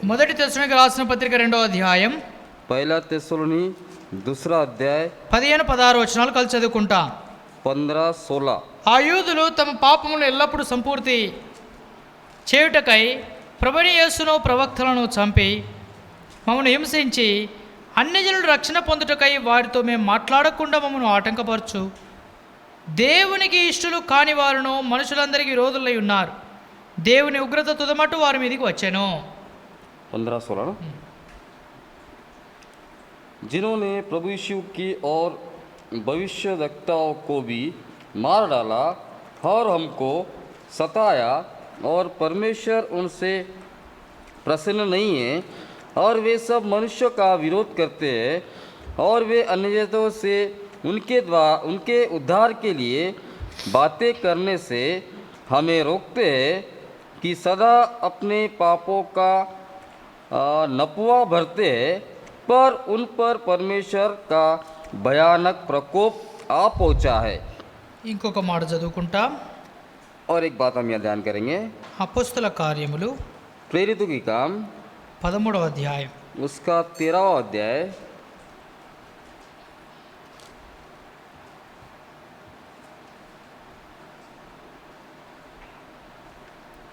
మొదటి తెస్సలోనికీ రాసిన పత్రిక 2వ అధ్యాయం पहला तेस्सलोनी दूसरा अध्याय 15-16 వచనాలు కలిసి చదువుకుంటాం. 15-16। ఆ యూదులు తమ పాపములను ఎల్లప్పుడూ సంపూర్తి చేయుటకై ప్రభువైన యేసును ప్రవక్తలను చంపి మమ్మను హింసించి అన్యజనులు రక్షణ పొందుటకై వారితో మేము మాట్లాడకుండా మమ్మను ఆటంకపరచు దేవునికి ఇష్టలు కాని వారును మనుషులందరికీ విరోధులై ఉన్నారు. దేవుని ఉగ్రత తుదమట్టు వారి మీదకి వచ్చాను. 15-16 जिन्होंने प्रभु यीशु की और भविष्यद्वक्ताओं को भी मार डाला और हमको सताया और परमेश्वर उनसे प्रसन्न नहीं है और वे सब मनुष्यों का विरोध करते हैं और वे अन्यजातों से उनके उद्धार के लिए बातें करने से हमें रोकते हैं कि सदा अपने पापों का नपुआ भरते हैं, पर उन पर परमेश्वर का भयानक प्रकोप आ पहुंचा है। ఇంకొక మాట చదువుకుంటాం. और एक बात हम यहाँ ध्यान करेंगे, అపోస్తల కార్యములు प्रेरितों की काम 13వ అధ్యాయం उसका 13वां अध्याय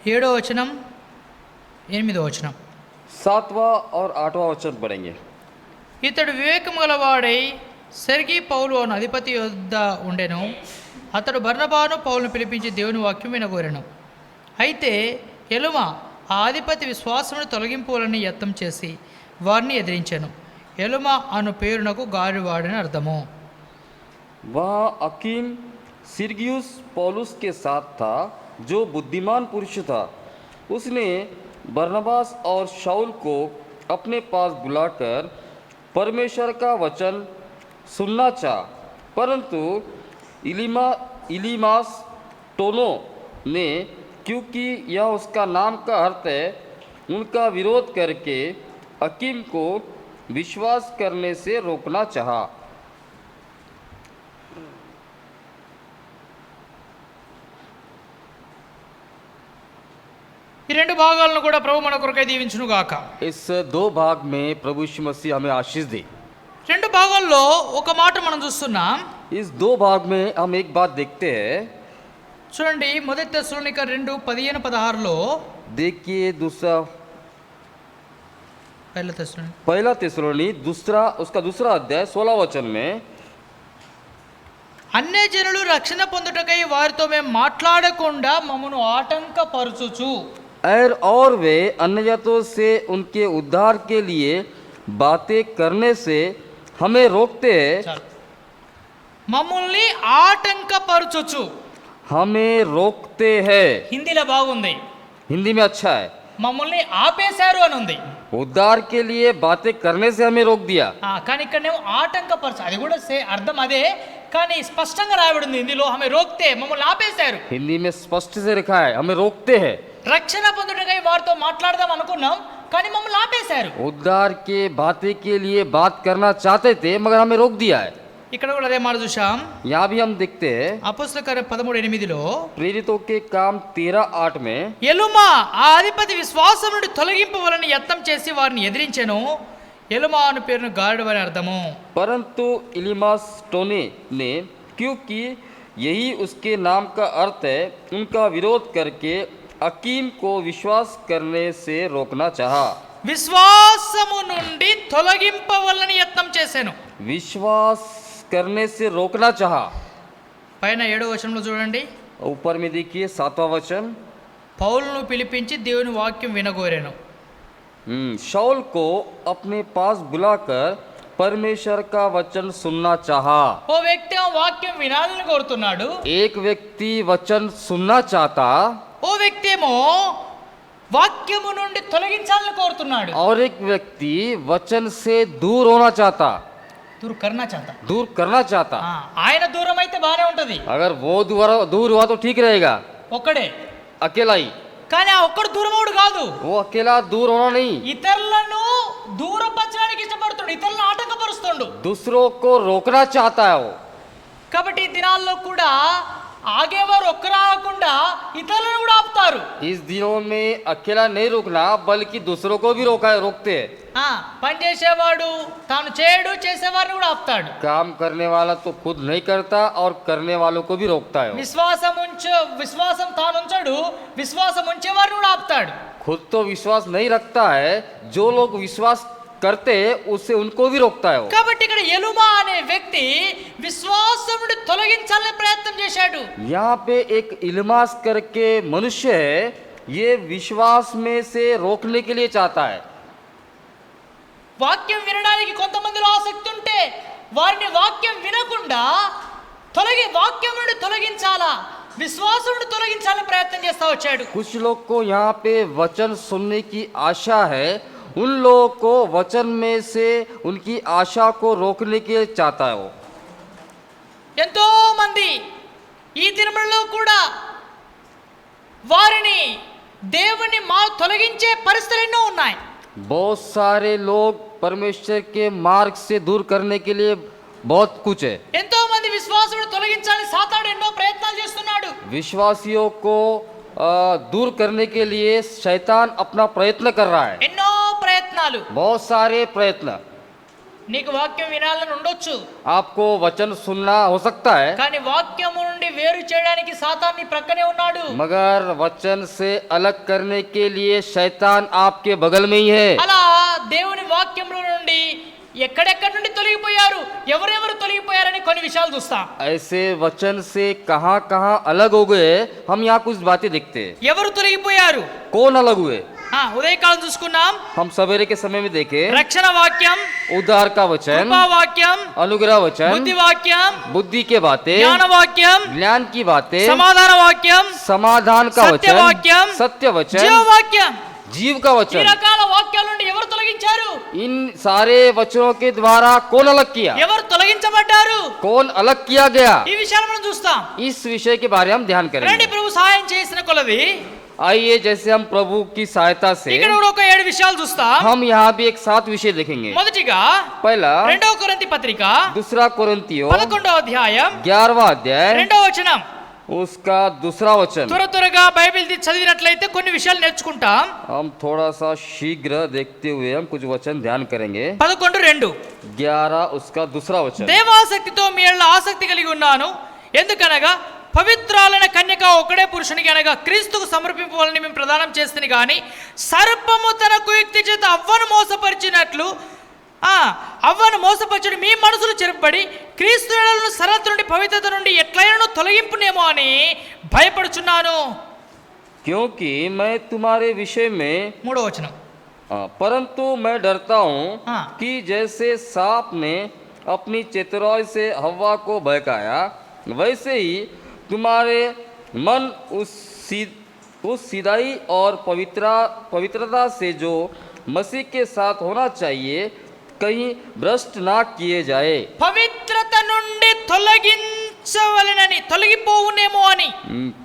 7వ వచనం 8వ వచనం. 7वां और 8वां वचन पढ़ेंगे। ఇతడు వివేకము గలవాడై సెర్గీ పౌలు అను అధిపతి యొద్ద ఉండెను. అతడు బర్నబాను పౌలును పిలిపించి దేవుని వాక్యం వినగోరెను. అయితే ఎలుమ ఆ అధిపతి విశ్వాసమును తొలగింపులని యత్నం చేసి వారిని ఎదిరించెను. ఎలుమ అను పేరునకు గాడివాడని అర్థము. वहाँ अकीम सिरगियुस पौलुस के साथ था, जो बुद्धिमान पुरुष था। उसने बरनबास और शाऊल को अपने पास बुलाकर परमेश्वर का वचन सुनना चाहा, परंतु इलीमास टोनो ने, क्योंकि यह उसका नाम का अर्थ है, उनका विरोध करके अकीम को विश्वास करने से रोकना चाहा। ఈ రెండు భాగాలను కూడా ప్రభు మన కొరకై దీవించును గాక. इस दो भाग में प्रभु यीशु मसीह हमें आशीष दे। రెండు భాగాల్లో ఒక మాట మనం చూస్తున్నాం. इस दो भाग में हम एक बात देखते हैं। చూడండి, మొదటి తెస్సలోనిక 2:15-16లో देखिए दूसरा తెస్సలోనిక पहला तेस्सलोनी उसका दूसरा अध्याय 16 वचन में అన్యజనులు రక్షణ పొందుటకై వారితో మేము మాట్లాడకుండా మమ్మను ఆటంకపరచుచు और वे अन्यजातों से उनके उद्धार के लिए बातें करने से हमें रोकते हैं। మమ్మల్ని ఆటంకపరచుచు हमें रोकते हैं, హిందీలో బాగుంది. हिंदी में अच्छा है। మమ్మల్ని ఆపేశారు అని ఉంది. उद्धार के लिए बातें करने से हमें रोक दिया। కానీ ఇక్కడనేమో ఆటంకపరచు, అది కూడా అర్థం అదే, కానీ స్పష్టంగా రాయబడింది హిందీలో హమే రోక్తే, మమ్మల్ని ఆపేశారు. हिंदी में स्पष्ट से लिखा है, हमें रोकते हैं। రక్షణ పొందుటకై వారితో మాట్లాడదాం అనుకున్నాం, కానీ మమ్మల్ని ఆపేశారు. उद्धार के बातें के लिए बात करना चाहते थे, मगर हमें रोक दिया है। ఇక్కడ కూడా అదే మాట చూసాం. यहाँ भी हम देखते हैं అపోస్తల కార్యం 13:8లో प्रेरितों के काम 13:8 में ఎలుమా ఆ అధిపతి విశ్వాసం నుండి తొలగింపవలని యత్నం చేసి వారిని ఎదిరించెను. ఎలుమా అను పేరును గాడివాడని అర్థము. परंतु इलीमास टोने ने, क्योंकि यही उसके नाम का अर्थ है, उनका विरोध करके अकीम को विश्वास करने से रोकना चाहा। విశ్వాసము నుండి తొలగింపవలని యత్నం చేశాను. विश्वास करने से रोकना चाहा। పైన 7వ వచనంలో చూడండి, ऊपर में देखिए 7वां वचन, పౌలును పిలిపించి దేవుని వాక్యం వినగోరెను. शाऊल को अपने पास बुलाकर परमेश्वर का वचन सुनना चाहा। ఓ వ్యక్తి ఆ వాక్యం వినాలని కోరుతున్నాడు. एक व्यक्ति वचन सुनना चाहता, ఓ వ్యక్తి ఏమో వాక్యము నుండి తొలగించాలని కోరుతున్నాడు. और एक व्यक्ति वचन से दूर होना चाहता, दूर करना चाहता। ఆయన దూరం అయితే బానే ఉంటది, अगर वो दूर हुआ तो ठीक रहेगा, ఒక్కడే. अकेला ही। కానీ ఆ ఒక్కడు దూరమవుడు కాదు, वो अकेला दूर होना नहीं, ఇతరులను దూరపరచడానికి ఇష్టపడుతుండు, ఇతరులను ఆటంకపరుస్తుండు. दूसरों को रोकना चाहता है वो। కాబట్టి ఈ దినాల్లో కూడా ఆగేవారు ఒక్కరు ఆగకుండా ఇతరులను కూడా ఆపుతారు. इस दिनों में अकेला नहीं रुकना बल्कि दूसरों को भी रोकते हैं। పని చేసేవాడు తాను చేయడు, చేసేవారిని కూడా ఆపుతాడు. काम करने वाला तो खुद नहीं करता और करने वालों को भी रोकता है। విశ్వాసం తాను ఉంచడు, విశ్వాసం ఉంచేవారిని కూడా ఆపుతాడు. खुद तो विश्वास नहीं रखता है, जो लोग विश्वास करते हैं उससे उनको भी रोकता है वो। కాబట్టి ఇక్కడ ఎలుమా అనే వ్యక్తి విశ్వాసం నుండి తొలగించాలని ప్రయత్నం చేశాడు. यहाँ पे एक इल्मास करके मनुष्य है, ये विश्वास में से रोकने के लिए चाहता है। వాక్యం వినడానికి కొంతమందిలో ఆసక్తి ఉంటే వారిని వాక్యం వినకుండా వాక్యం నుండి తొలగించాలా, విశ్వాసం నుండి తొలగించాలని ప్రయత్నం చేస్తా వచ్చాడు. कुछ लोग को यहाँ पे वचन सुनने की आशा है, उन लोगों को वचन में से उनकी आशा को रोकने के लिए चाहता है वो। ఎంతో మంది ఈ దినములలో కూడా వారిని దేవుని తొలగించే పరిస్థితులు ఎన్నో ఉన్నాయి. बहुत सारे लोग परमेश्वर के मार्ग से दूर करने के लिए बहुत कुछ है। ఎంతో మంది విశ్వాసులను తొలగించాలని సాతాను ఎన్నో ప్రయత్నాలు చేస్తున్నాడు. विश्वासियों को दूर करने के लिए शैतान अपना प्रयत्न कर रहा है, ఎన్నో ప్రయత్నాలు. बहुत सारे प्रयत्न। నీకు వాక్యం వినాలని ఉండొచ్చు, आपको वचन सुनना हो सकता है, కానీ వాక్యము నుండి వేరు చేయడానికి సాతాను నీ ప్రక్కనే ఉన్నాడు. मगर वचन से अलग करने के लिए शैतान आपके बगल में ही है। అలా దేవుని వాక్యముల నుండి ఎక్కడెక్కడి నుండి తొలగిపోయారు, ఎవరెవరు తొలగిపోయారని కొన్ని విషయాలు చూస్తాం. ऐसे वचन से कहां कहां अलग हो गए, हम यहाँ कुछ बातें देखते हैं। ఎవరు తొలగిపోయారు? कौन अलग हुए? ఉదయకాలం చూసుకున్నాం, हम सवेरे के समय में देखे రక్షణ వాక్యం, उद्धार का वचन, కృపా వాక్యం, अनुग्रह वचन, బుద్ధి వాక్యం, बुद्धि के बातें, జ్ఞాన వాక్యం, ज्ञान की बातें, సమాధాన వాక్యం, समाधान का सत्य वचन, वाक्यम, सत्य वचन, జీవ వాక్యం. जीव का ఈ वचन। రకాల వాక్యాల నుండి ఎవరు తొలగించారు? इन सारे वचनों के द्वारा कौन अलग किया, ఎవరు తొలగించబడ్డారు? कौन अलग किया गया, ఈ విషయాలు మనం చూస్తాం. इस विषय के बारे में हम ध्यान రండి, करेंगे। ప్రభు సహాయం చేసిన కొలది आइए जैसे हम प्रभु की सहायता से ఇక్కడ కూడా ఒక 7 విషయాలు చూస్తాం. हम यहाँ भी एक 7 विषय देखेंगे। మొదటిగా पहला 2వ కొరింథీ పత్రిక दूसरा कोरिन्थियों 11వ అధ్యాయం 11वां अध्याय 2వ వచనం. उसका दूसरा वचन। త్వరగా బైబిల్ చదివినట్లయితే కొన్ని విషయాలు నేర్చుకుంటాం. हम थोड़ा सा शीघ्र देखते हुए हम कुछ वचन ध्यान करेंगे। 11:2 11 उसका दूसरा वचन। దేవాసక్తితో మీ యెడల ఆసక్తి కలిగి ఉన్నాను, ఎందుకనగా పవిత్రాలైన కన్యక ఒకడే పురుషునికి అనగా క్రీస్తుకు సమర్పింపవాలని మేము ప్రదానం చేస్తుంది. కానీ సర్పము తన కుయుక్తి చేత అవ్వను మోసపరిచినట్లు అవ్వను మోసపరచుడు మీ మనసులు చెరపబడి క్రీస్తు యెడలను సరళత నుండి పవిత్రత నుండి ఎట్లైనా తొలగింపునేమో అని భయపడుచున్నాను. क्योंकि मैं तुम्हारे विषय में 3వ వచనం. परंतु मैं डरता हूँ हाँ। कि जैसे सांप ने अपनी चतुराई से हव्वा को बहकाया, वैसे ही तुम्हारे मन उस सीधाई और पवित्रता से जो मसीह के साथ होना चाहिए कहीं भ्रष्ट ना किए जाए। పవిత్రత నుండి తొలగిపోవునేమో అని.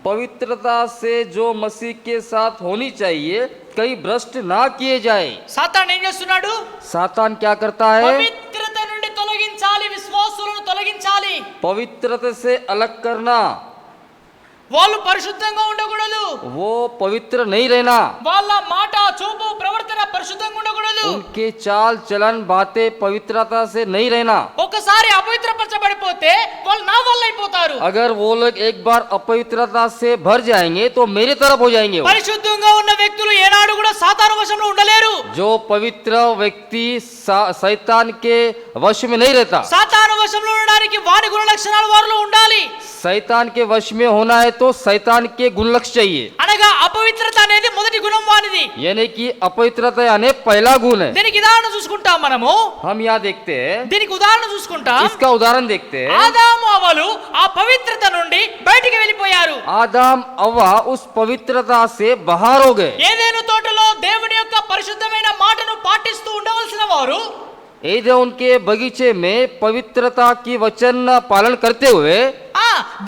पवित्रता से जो मसीह के साथ होनी चाहिए कहीं भ्रष्ट ना किए जाए। సాతాను ఏం చేస్తున్నాడు? सातान क्या करता है? పవిత్రత నుండి తొలగించాలి, విశ్వాసులను తొలగించాలి. पवित्रता से अलग करना, వాళ్ళు పరిశుద్ధంగా ఉండకూడదు, वो पवित्र नहीं रहना, వాళ్ళ మాట చూపు ప్రవర్తన పరిశుద్ధంగా ఉండకూడదు. उनके चाल चलन बातें पवित्रता से नहीं रहना। ఒకసారి అపవిత్రపరచబడిపోతే వాళ్ళు నా వల్ల అయిపోతారు. अगर वो लोग एक बार अपवित्रता से भर जाएंगे तो मेरी तरफ हो जाएंगे। పరిశుద్ధంగా ఉన్న వ్యక్తులు ఏనాడు కూడా సాతాను వశంలో ఉండలేరు. जो पवित्र व्यक्ति शैतान के वश में नहीं रहता। సాతాను వశంలో ఉండడానికి వాని గుణ లక్షణాలు వారిలో ఉండాలి. शैतान के वश में होना है तो शैतान के गुण लक्ष्य चाहिए। అనగా అపవిత్రత అనేది మొదటి గుణం వానిది. यानी कि अपवित्रता यानी पहला गुण है। దీనికి ఉదాహరణ చూసుకుంటాం మనము. हम यहाँ देखते हैं, దీనికి ఉదాహరణ చూసుకుంటాం. इसका उदाहरण देखते हैं। ఆదాము అవ్వలు ఆ పవిత్రత నుండి బయటికి వెళ్ళిపోయారు. आदम अव्वा उस पवित्रता से बाहर हो गए। ఏదెను తోటలో దేవుని యొక్క పరిశుద్ధమైన మాటను పాటిస్తూ ఉండవలసిన వారు एदेन के बगीचे में पवित्रता की वचन पालन करते हुए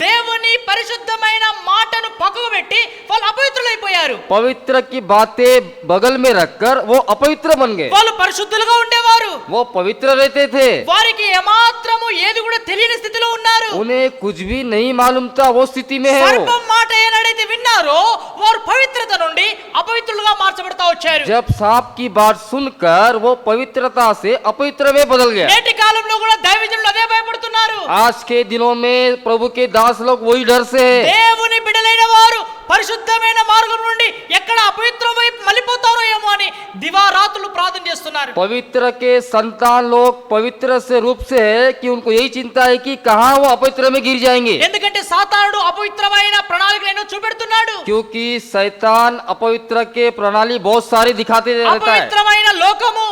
దేవుని పరిశుద్ధమైన మాటను పక్కకు పెట్టి వాళ్ళు అపవిత్రులైపోయారు. पवित्र की बातें बगल में रखकर वो अपवित्र बन गए। వాళ్ళు పరిశుద్ధులుగా ఉండేవారు. वो पवित्र रहते थे, వారికి ఏమాత్రము ఏది కూడా తెలియని స్థితిలో ఉన్నారు. उन्हें कुछ भी नहीं मालूम था वो स्थिति में है वो। సర్పం మాట ఏనాడైతే విన్నారో వారు పవిత్రత నుండి అపవిత్రులుగా మార్చబడతా వచ్చారు. जब सांप की बात सुनकर वो पवित्रता से अपवित्र में बदल गया। నేటి కాలంలో కూడా దైవజనులు అదే భయపడుతున్నారు. आज के दिनों में प्रभु के दास लोग वही डर से है। దేవుని బిడ్డలైన వారు పరిశుద్ధమైన మార్గం నుండి ఎక్కడ అపవిత్ర వైపు మళ్ళిపోతారో ఏమో అని దివారాత్రులు ప్రార్థన చేస్తున్నారు. पवित्र के संतान लोग पवित्र से रूप से है कि उनको यही चिंता है कि कहाँ वो अपवित्र में गिर जाएंगे, ఎందుకంటే సాతానుడు అపవిత్రమైన ప్రణాళికలు ఎన్నో చూపెడుతున్నాడు. क्योंकि शैतान अपवित्र के प्रणाली बहुत सारी दिखाते रहता है। అపవిత్రమైన లోకము,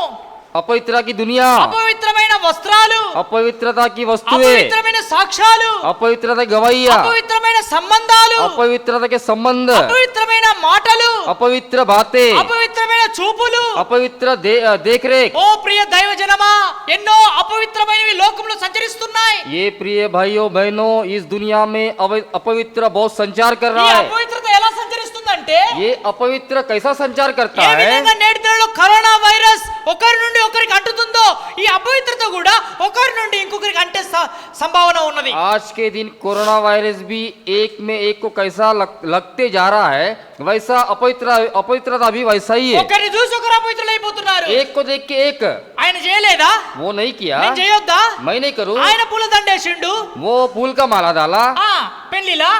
अपवित्र की दुनिया, అపవిత్రమైన వస్త్రాలు, अपवित्रता की वस्तुएं, అపవిత్రమైన సాక్ష్యాలు, अपवित्रता की गवाहियां, అపవిత్రమైన సంబంధాలు, अपवित्रता के संबंध, అపవిత్రమైన మాటలు, अपवित्र बातें, అపవిత్రమైన చూపులు. अपवित्र देख रेख। ఓ ప్రియ దైవజనమా, ఎన్నో అపవిత్రమైనవి లోకంలో సంచరిస్తున్నాయి. ये प्रिय भाइयों बहनों, इस दुनिया में अपवित्र बहुत संचार कर ఈ रहा है। అపవిత్రత ఎలా సంచరిస్తుందంటే ये अपवित्र कैसा संचार करता ఏ है? విధంగా నేటి దినాల్లో కరోనా వైరస్ ఒకరి నుండి ఒకరికి అంటుతుందో ఈ అపవిత్రత కూడా ఒకరి నుండి ఇంకొకరికి అంటే సంభావన ఉన్నది. आज के दिन कोरोना वायरस भी एक में एक को कैसा लगते जा रहा है, वैसा अपवित्रता भी वैसा ही है। ఒకరిని చూసి ఒకరు అపవిత్రులు అయిపోతున్నారు. एक को देख के एक, ఆయన చేయలేదా? वो नहीं किया, నేను చేయొద్దా? मैं नहीं करूं, ఆయన పూల దండేసిండు. वो फूल का माला डाला పెళ్లిలా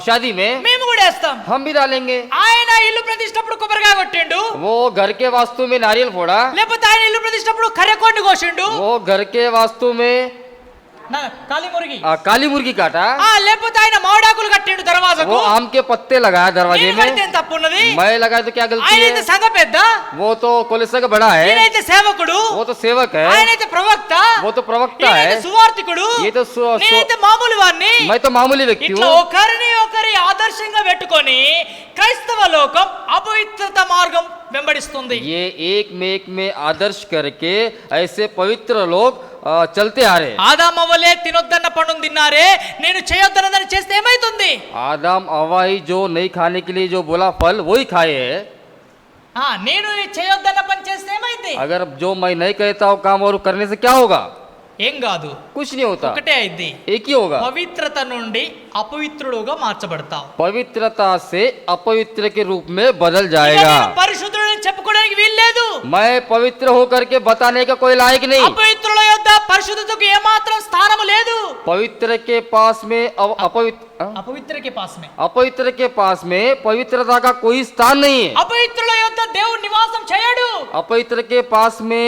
शादी में, మేము కూడా వేస్తాం. हम भी डालेंगे। ఆయన ఇల్లు ప్రతిష్టప్పుడు కొబ్బరికాయ కొట్టిండు. वो घर के वास्तु में नारियल फोड़ा, లేకపోతే ఆయన ఇల్లు ప్రతిష్టప్పుడు కర్రెకొండు కోసిండు. वो घर के वास्तु में కాలి మురిగి काली मुर्गी काटा, లేకపోతే ఆయన మామిడాకులు కట్టిండు దర్వాజకు. वो आम के पत्ते लगाया दरवाजे నేను में, కడితే ఏం తప్పు ఉన్నది? मैं लगाया तो क्या गलती ఆయనైతే है? సంఘ పెద్ద, वो तो कोलेसा का बड़ा है, ఈయనైతే సేవకుడు, वो तो सेवक है, ఆయనైతే ప్రవక్త, वो तो प्रवक्ता ఈయనైతే है, సువార్తికుడు, ये तो నేనైతే మామూలు వాడిని. मैं तो मामूली व्यक्ति ఇట్లా हूँ। ఒకరిని ఒకరి ఆదర్శంగా పెట్టుకొని క్రైస్తవ లోకం అపవిత్రత మార్గం వెంబడిస్తుంది. ये एक में आदर्श करके ऐसे पवित्र लोग चलते आ रहे हैं। ఆదామవ్వలే తినొద్దన్న పండును తిన్నారే, నేను చేయొద్దన్నదని చేస్తే ఏమైతుంది? आदम हवाई जो नहीं खाने के लिए जो बोला फल वही खाए है। నేను చేయొద్దన్న పని చేస్తే ఏమైంది? अगर जो मैं नहीं कहता हूँ काम और करने से क्या होगा? ఏం కాదు, कुछ नहीं होता, ఒకటే అయింది. एक ही होगा, పవిత్రత నుండి అపవిత్రుడుగా మార్చబడతావు. पवित्रता से अपवित्र के रूप में बदल जाएगा। పరిశుద్ధుడని చెప్పుకోవడానికి వీల్లేదు. मैं पवित्र होकर के बताने का कोई लायक नहीं। అపవిత్రుల యొద్ద పరిశుద్ధతకు ఏమాత్రం స్థానము లేదు. पवित्र के पास में అపవిత్ర के पास में अपवित्र के पास में पवित्रता का कोई स्थान नहीं है। అపవిత్రుల యొద్ద దేవుడు నివాసం చేయడు. अपवित्र के पास में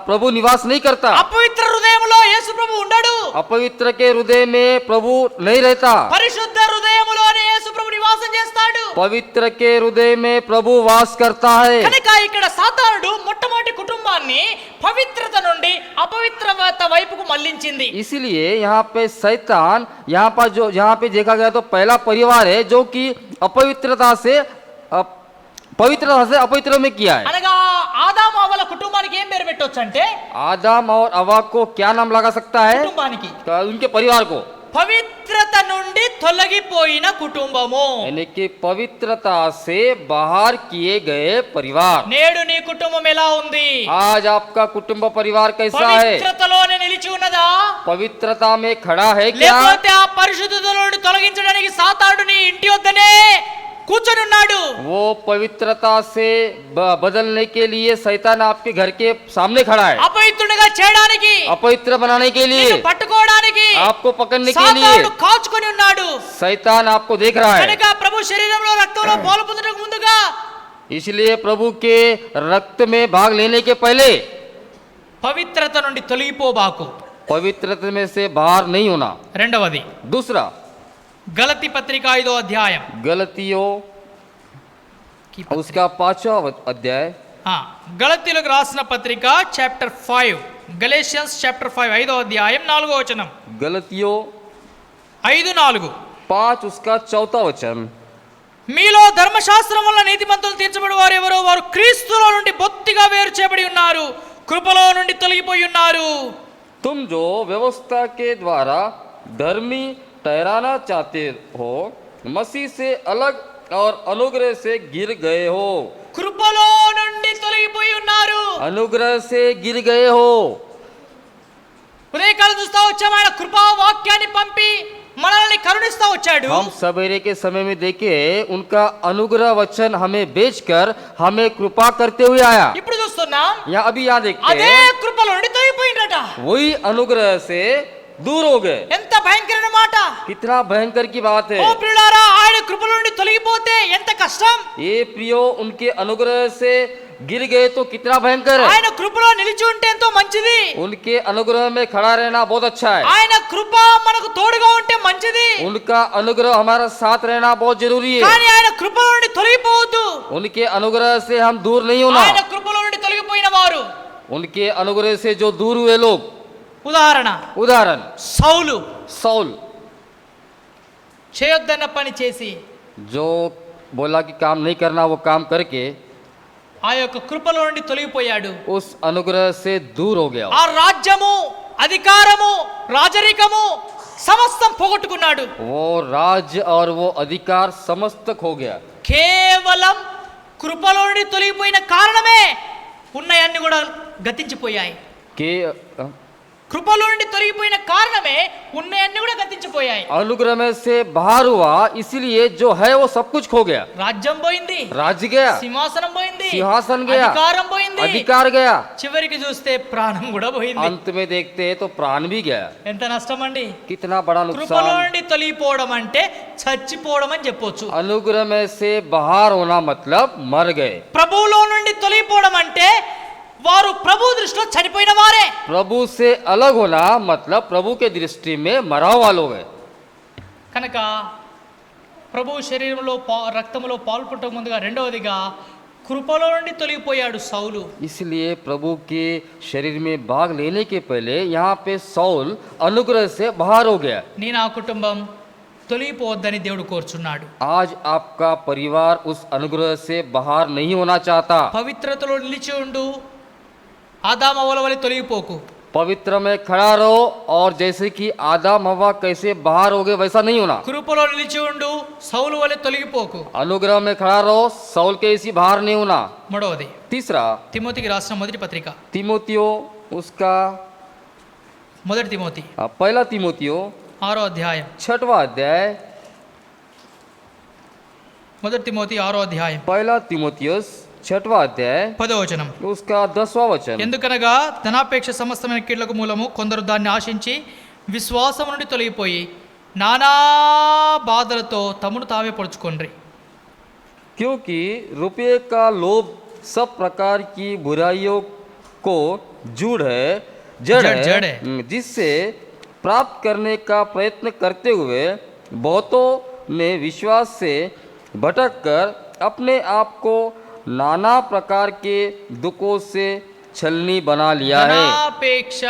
प्रभु निवास नहीं करता। అపవిత్ర హృదయములో యేసు ప్రభు ఉండడు. अपवित्र के हृदय में प्रभु नहीं रहता। పరిశుద్ధ హృదయములోనే యేసు ప్రభు నివాసం చేస్తాడు. पवित्र के हृदय में प्रभु वास करता है। కనుక ఇక్కడ సాతానుడు మొట్టమొదటి కుటుంబాన్ని పవిత్రత నుండి అపవిత్రత వైపుకు మళ్లించింది. इसलिए यहाँ पे शैतान यहाँ पे देखा गया तो पहला परिवार है जो कि पवित्रता से अपवित्र में किया है। అనగా ఆదాము అవ్వల కుటుంబానికి ఏం పేరు పెట్టొచ్చు అంటే आदम और हवा को क्या नाम लगा सकता है? కుటుంబానికి उनके परिवार को, పవిత్రత నుండి తొలగిపోయిన కుటుంబము. यानी कि पवित्रता से बाहर किए गए परिवार। నేడు నీ కుటుంబం ఎలా ఉంది? आज आपका कुटुंब परिवार कैसा है? పవిత్రతలోనే నిలిచి ఉన్నదా? पवित्रता में खड़ा है क्या? లేకపోతే ఆ పరిశుద్ధత నుండి తొలగించడానికి సాతానుడు నీ ఇంటి వద్దనే కూర్చొని ఉన్నాడు. वो पवित्रता से बदलने के लिए शैतान आपके घर के सामने खड़ा है, అపవిత్రునిగా చేయడానికి, अपवित्र बनाने के लिए, నిన్ను పట్టుకోవడానికి आपको पकड़ने के लिए సాతానుడు కాచుకొని ఉన్నాడు. शैतान आपको देख रहा है। కనుక ప్రభు శరీరంలో రక్తంలో పాలు పొందడానికి ముందుగా इसलिए प्रभु के रक्त में भाग लेने के पहले పవిత్రత నుండి తొలగిపోబాకు. पवित्रता में से बाहर नहीं होना। రెండవది दूसरा, గలతీ పత్రిక 5వ అధ్యాయం गलतियों उसका 5वां अध्याय, గలతీలకు రాసిన పత్రిక చాప్టర్ 5, గలేషియన్స్ చాప్టర్ 5 5వ అధ్యాయం 4వ వచనం. गलतियों 5:4 5 उसका 4वां वचन, మీలో ధర్మశాస్త్రం వల్ల నీతిమంతులు తీర్చబడి వారు ఎవరో వారు క్రీస్తులో నుండి బొత్తిగా వేరు చేయబడి ఉన్నారు, కృపలో నుండి తొలగిపోయి ఉన్నారు. तुम जो व्यवस्था के द्वारा धर्मी ठहराना चाहते हो मसीह से अलग और अनुग्रह से गिर गए हो। కృపలో నుండి తొలగిపోయి ఉన్నారు. अनुग्रह से गिर गए हो। ఉదయకాలం చూస్తా వచ్చాము, ఆయన కృపా వాక్యాన్ని పంపి మనల్ని కరుణిస్తా వచ్చాడు. हम सवेरे के समय में देखे उनका अनुग्रह वचन हमें बेचकर हमें कृपा करते हुए आया। ఇప్పుడు చూస్తున్నాం यहाँ अभी यहाँ देखते అదే हैं కృపలో నుండి తొలగిపోయిందట. वही अनुग्रह से दूर हो गए। ఎంత భయంకరమైన మాట. कितना भयंकर की बात है। ఓ ప్రియులారా, ఆయన కృపలో నుండి తొలగిపోతే ఎంత కష్టం. ये प्रियो उनके अनुग्रह से गिर गए तो कितना भयंकर है। ఆయన కృపలో నిలిచి ఉంటే ఎంతో మంచిది. उनके अनुग्रह में खड़ा रहना बहुत अच्छा है। ఆయన కృప మనకు తోడుగా ఉంటే మంచిది. उनका अनुग्रह हमारा साथ रहना बहुत जरूरी है। కానీ ఆయన కృపలో నుండి తొలగిపోవద్దు. उनके अनुग्रह से हम दूर नहीं होना। ఆయన కృపలో నుండి తొలగిపోయిన వారు, उनके अनुग्रह से जो दूर हुए लोग, उदाहरण సౌలు सौल చేయొద్దన్న పని చేసి जो बोला कि काम नहीं करना वो काम करके ఆ యొక్క కృపలో నుండి తొలగిపోయాడు. उस अनुग्रह से दूर हो गया। ఆ రాజ్యము, అధికారము, రాజరికము సమస్తం పోగొట్టుకున్నాడు. वो राज्य और वो अधिकार समस्त खो गया। కేవలం కృపలో నుండి తొలగిపోయిన కారణమే ఉన్నాయన్నీ కూడా గతించిపోయాయి. कि కృపలో నుండి తొలగిపోయిన కారణమే ఉన్నాయన్నీ కూడా గతించిపోయాయి. अनुग्रह में से बाहर हुआ इसलिए जो है वो सब कुछ खो गया। రాజ్యం పోయింది, राज्य गया, సింహాసనం పోయింది, सिंहासन गया, అధికారం పోయింది, अधिकार गया, చివరికి చూస్తే ప్రాణం కూడా పోయింది. अंत में देखते हैं तो प्राण भी गया। ఎంత నష్టం అండి. कितना बड़ा కృపలో नुकसान। నుండి తొలగిపోవడం అంటే చచ్చిపోవడం అని చెప్పొచ్చు. अनुग्रह में से बाहर होना मतलब मर गए। ప్రభువులో నుండి తొలగిపోవడం అంటే వారు ప్రభు దృష్టిలో చనిపోయిన వారే. प्रभु से अलग होना मतलब प्रभु के दृष्टि में मरा हुआ लोग है। కనుక ప్రభు శరీరంలో రక్తములో పాలు పుట్టక ముందుగా రెండవదిగా కృపలో నుండి తొలగిపోయాడు సౌలు. इसलिए प्रभु के शरीर में भाग लेने के पहले यहाँ पे सौल अनुग्रह से बाहर हो गया। నీ నా కుటుంబం తొలగిపోవద్దని దేవుడు కోరుచున్నాడు. आज आपका परिवार उस अनुग्रह से बाहर नहीं होना चाहता। పవిత్రతలో నిలిచి ఉండు, ఆదాము హవ్వల వలె తొలగిపోకు. पवित्र में खड़ा रहो और जैसे कि आदम हवा कैसे बाहर हो गए वैसा नहीं होना। కృపలో నిలిచి ఉండు, సౌలు వలె తొలగిపోకు. अनुग्रह में खड़ा रहो, सौल के इसी बाहर नहीं होना। మూడవది तीसरा తిమోతికి రాసిన మొదటి పత్రిక, तिमोथियो उसका మొదటి తిమోతి पहला तिमोथियो 6వ అధ్యాయం, 6वां अध्याय, మొదటి తిమోతి 6వ అధ్యాయం पहला तिमोथियस 6वां अध्याय 10వ వచనం. उसका 10वां वचन। ఎందుకనగా ధనాపేక్ష సమస్తమైన కీళ్లకు మూలము, కొందరు దాన్ని ఆశించి విశ్వాసం నుండి తొలగిపోయి నానా బాధలతో తమను తామే పొడుచుకొండ్రి. क्योंकि रुपये का लोभ सब प्रकार की बुराइयों को जड़ है जिससे प्राप्त करने का प्रयत्न करते हुए बहुतों ने विश्वास से भटक कर अपने आप को नाना प्रकार के दुखों से छलनी बना लिया है। ధనాపేక్ష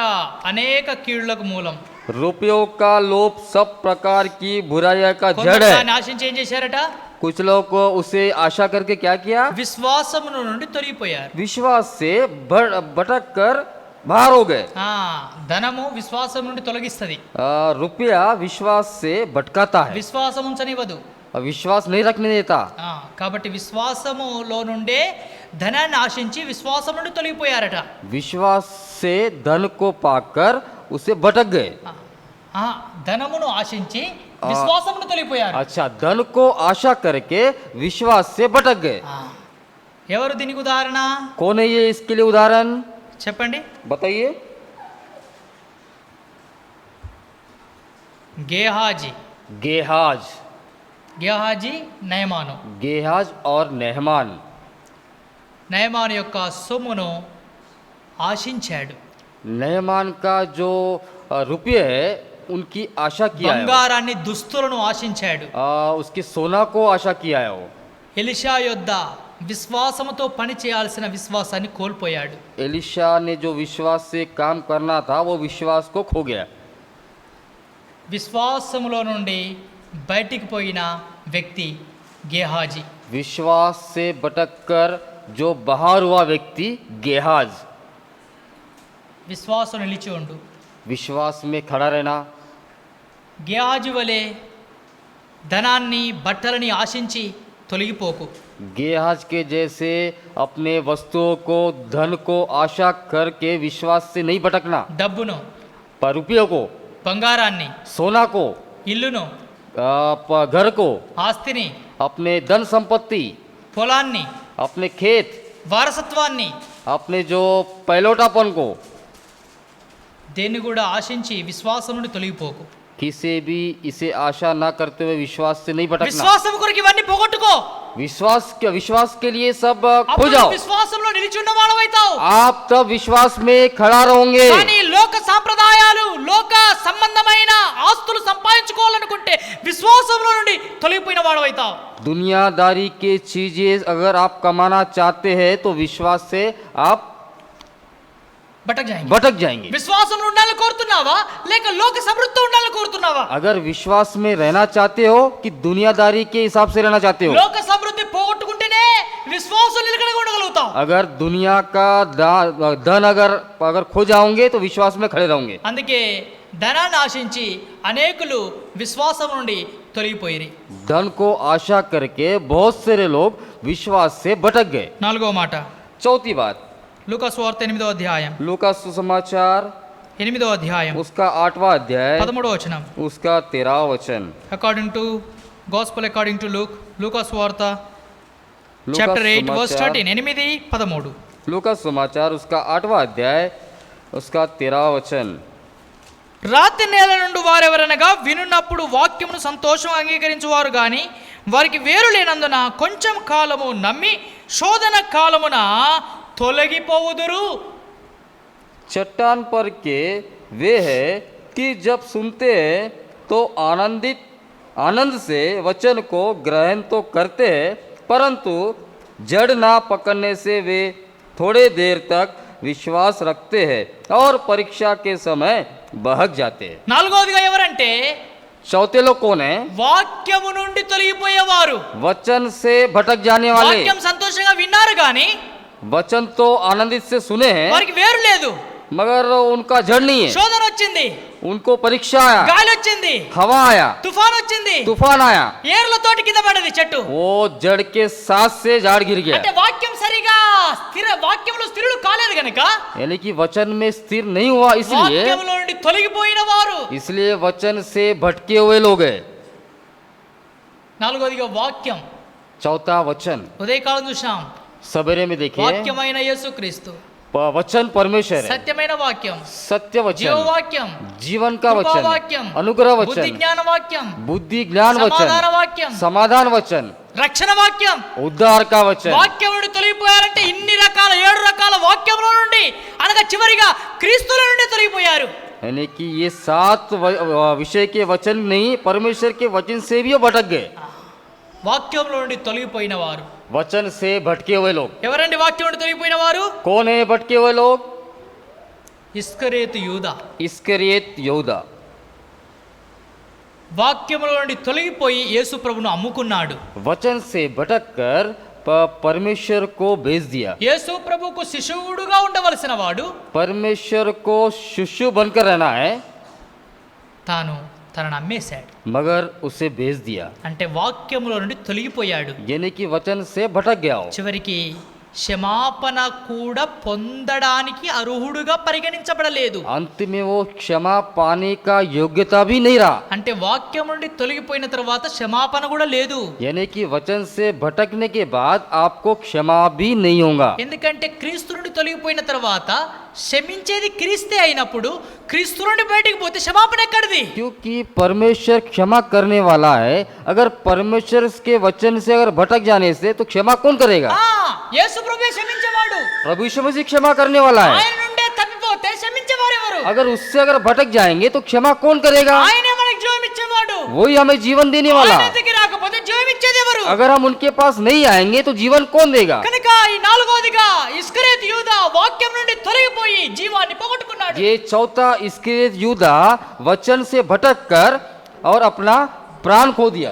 అనేక కీళ్లకు మూలం. रुपयों का लोभ सब प्रकार की बुराइयों का కొందరు जड़ है। దాన్ని ఆశించి ఏం చేశారట? कुछ लोग को उसे आशा करके क्या किया? విశ్వాసమును నుండి తొలగిపోయారు. विश्वास से भटक कर बाहर हो गए। ధనము విశ్వాసం నుండి తొలగిస్తుంది. रुपया विश्वास से भटकाता है, విశ్వాసం ఉంచనివ్వదు. विश्वास नहीं रखने देता। కాబట్టి విశ్వాసములో నుండే ధనాన్ని ఆశించి విశ్వాసం నుండి తొలగిపోయారట. विश्वास से धन को पाकर उसे भटक गए। ధనమును ఆశించి విశ్వాసమును తొలగిపోయారు. अच्छा, धन को आशा करके विश्वास से भटक गए। ఎవరు దీనికి ఉదాహరణ? कौन है ये इसके लिए उदाहरण? చెప్పండి. बताइए। గేహాజీ, నయమాను. गेहाज और नेहमान। నయమాను యొక్క సొమ్మును ఆశించాడు. नेहमान का जो रुपये है उनकी आशा किया है। బంగారాన్ని, దుస్తులను ఆశించాడు. उसके सोना को आशा किया है वो। ఎలిషా యొద్ద విశ్వాసముతో పని చేయాల్సిన విశ్వాసాన్ని కోల్పోయాడు. एलिशा ने जो विश्वास से काम करना था वो विश्वास को खो गया। విశ్వాసములో నుండి బయటికి పోయిన వ్యక్తి గేహాజీ. विश्वास से भटककर जो बाहर हुआ व्यक्ति गेहाज। విశ్వాసం నిలిచి ఉండు. विश्वास में खड़ा रहना। గేహాజీ వలె ధనాన్ని బట్టలని ఆశించి తొలగిపోకు. गेहाज के जैसे अपने वस्तुओं को धन को आशा करके विश्वास से नहीं भटकना, డబ్బును, पर रुपयों को, బంగారాన్ని, सोना को, ఇల్లును, घर को, ఆస్తిని, अपने धन संपत्ति, పొలాన్ని, अपने खेत, వారసత్వాన్ని, अपने जो पहलोटापन को, దేన్ని కూడా ఆశించి విశ్వాసం నుండి తొలగిపోకు. किसी भी इसे आशा ना करते हुए विश्वास से नहीं भटकना. విశ్వాసం కొరకు ఇవన్నీ పోగొట్టుకో. विश्वास के लिए सब खो అప్పుడు जाओ. విశ్వాసంలో నిలిచి ఉన్న వాడవైతావు. आप तब विश्वास में खड़ा रहोगे. కానీ లోక సాంప్రదాయాలు, లోక సంబంధమైన ఆస్తులు సంపాదించుకోవాలనుకుంటే విశ్వాసంలో నుండి తొలగిపోయిన వాడవైతావు. दुनियादारी के चीजें अगर आप कमाना चाहते हैं तो विश्वास से आप भटक जाएंगे. విశ్వాసంలో ఉండాలని కోరుతున్నావా లేక లోక సమృద్ధితో ఉండాలని కోరుతున్నావా? अगर विश्वास में रहना चाहते हो कि दुनियादारी के हिसाब से रहना चाहते हो. లోక సమృద్ధి పోగొట్టుకుంటేనే విశ్వాసం నిలకడగా ఉండగలుగుతావు. अगर दुनिया का धन अगर खो जाओगे तो विश्वास में खड़े रहोगे. అందుకే ధనాన్ని ఆశించి అనేకులు విశ్వాసం నుండి తొలగిపోయిరి. धन को आशा करके बहुत सारे लोग विश्वास से भटक गए. నాలుగో మాట, चौथी बात, లూకా సువార్త 8వ అధ్యాయం, लूका सुसमाचार 8వ అధ్యాయం उसका 8वां अध्याय 13వ వచనం. उसका 13वां वचन. According to gospel according to లూకా సువార్త लूका చాప్టర్ 8 వర్స్ सुसमाचार 13, 8-13. लूका सुसमाचार उसका 8वां अध्याय उसका 13वां वचन. రాతి నేల నుండి వారెవరనగా వినున్నప్పుడు వాక్యమును సంతోషం అంగీకరించువారు గాని వారికి వేరు లేనందున కొంచెం కాలము నమ్మి శోధన కాలమున తొలగిపోవుదురు. चट्टान पर के वे है कि जब सुनते हैं तो आनंद से वचन को ग्रहण तो करते हैं परंतु जड़ ना पकड़ने से वे थोड़े देर तक विश्वास रखते हैं और परीक्षा के समय बहक जाते हैं. నాలుగోదిగా ఎవరంటే चौथे लोग कौन है? వాక్యము నుండి తొలగిపోయేవారు. वचन से भटक जाने वाले. వాక్యం సంతోషంగా విన్నారు గాని वचन तो आनंदित से सुने हैं వారికి వేరు లేదు. मगर उनका जड़ नहीं है. శోధన వచ్చింది, उनको परीक्षा आया, గాలి వచ్చింది, हवा आया, తుఫాన్ వచ్చింది, तूफान आया, ఏర్లతోటి కింద పడ్డది చెట్టు. वो जड़ के साथ से झाड़ गिर गया. అంటే వాక్యం సరిగా వాక్యంలో స్థిరులు కాలేదు గనుక यानी कि वचन में स्थिर नहीं हुआ, వాక్యంలో నుండి తొలగిపోయిన వారు. इसलिए वचन से भटके हुए लोग हैं. నాలుగోదిగా వాక్యం. चौथा वचन ఉదయకాలం చూసాం, सवेरे में देखिए వాక్యమైన యేసుక్రీస్తు, वचन परमेश्वर है, సత్యమైన వాక్యం, सत्य वचन, జీవవాక్యం, जीवन का वचन, వాక్యం, अनुग्रह బుద్ధి वचन, జ్ఞాన వాక్యం, बुद्धि ज्ञान సమాధాన वचन, వాక్యం, समाधान वचन, రక్షణ వాక్యం. उद्धार का वचन. వాక్యం నుండి తొలగిపోయారంటే ఇన్ని రకాల 7 రకాల వాక్యముల నుండి అనగా చివరిగా క్రీస్తుల నుండి తొలగిపోయారు. यानी कि ये 7 विषय के वचन नहीं, परमेश्वर के वचन से भी वो भटक गए. వాక్యంలో నుండి తొలగిపోయిన వారు वचन से भटके हुए लोग ఎవరండి? వాక్యం నుండి తొలగిపోయిన వారు कौन है? भटके हुए लोग ఇస్కరియోతు యూదా. इस्करियत यहूदा వాక్యముల నుండి తొలగిపోయి యేసు ప్రభును అమ్ముకున్నాడు. वचन से भटक कर परमेश्वर को भेज दिया. యేసు ప్రభువుకు శిష్యుడుగా ఉండవలసిన వాడు परमेश्वर को शिष्य बनकर रहना है తాను తనను అమ్మేశాడు. मगर उसे भेज दिया. అంటే వాక్యముల నుండి తొలగిపోయాడు. यानी कि वचन से भटक गया हो. చివరికి క్షమాపణ కూడా పొందడానికి అర్హుడుగా పరిగణించబడలేదు. अंत में वो क्षमा पाने का योग्यता भी नहीं रहा. అంటే వాక్యం నుండి తొలగిపోయిన తర్వాత క్షమాపణ కూడా లేదు. यानी कि वचन से भटकने के बाद आपको क्षमा भी नहीं होगा. ఎందుకంటే క్రీస్తు నుండి తొలగిపోయిన తర్వాత క్షమించేది క్రీస్తే అయినప్పుడు క్రీస్తు నుండి బయటికి పోతే క్షమాపణ ఎక్కడిది? क्योंकि परमेश्वर क्षमा करने वाला है. अगर परमेश्वर के वचन से अगर भटक जाने से तो क्षमा कौन करेगा? యేసు ప్రభువే క్షమించేవాడు. प्रभु यीशु मसीह क्षमा करने वाला है. ఆయన నుండే తప్పిపోతే క్షమించేవారు ఎవరు? अगर उससे अगर भटक जाएंगे तो क्षमा कौन करेगा? ఆయనే మనకు జీవం ఇచ్చేవాడు. वही हमें जीवन देने वाला. ఆయన దగ్గరికి రాకపోతే జీవం ఇచ్చేది ఎవరు? अगर हम उनके पास नहीं आएंगे तो जीवन कौन देगा? కనుక ఈ నాలుగోదిగా ఇస్కరియోతు యూదా వాక్యం నుండి తొలగిపోయి జీవాన్ని పోగొట్టుకున్నాడు. ये चौथा इस्करियत यूदा वचन से भटक कर और अपना प्राण खो दिया.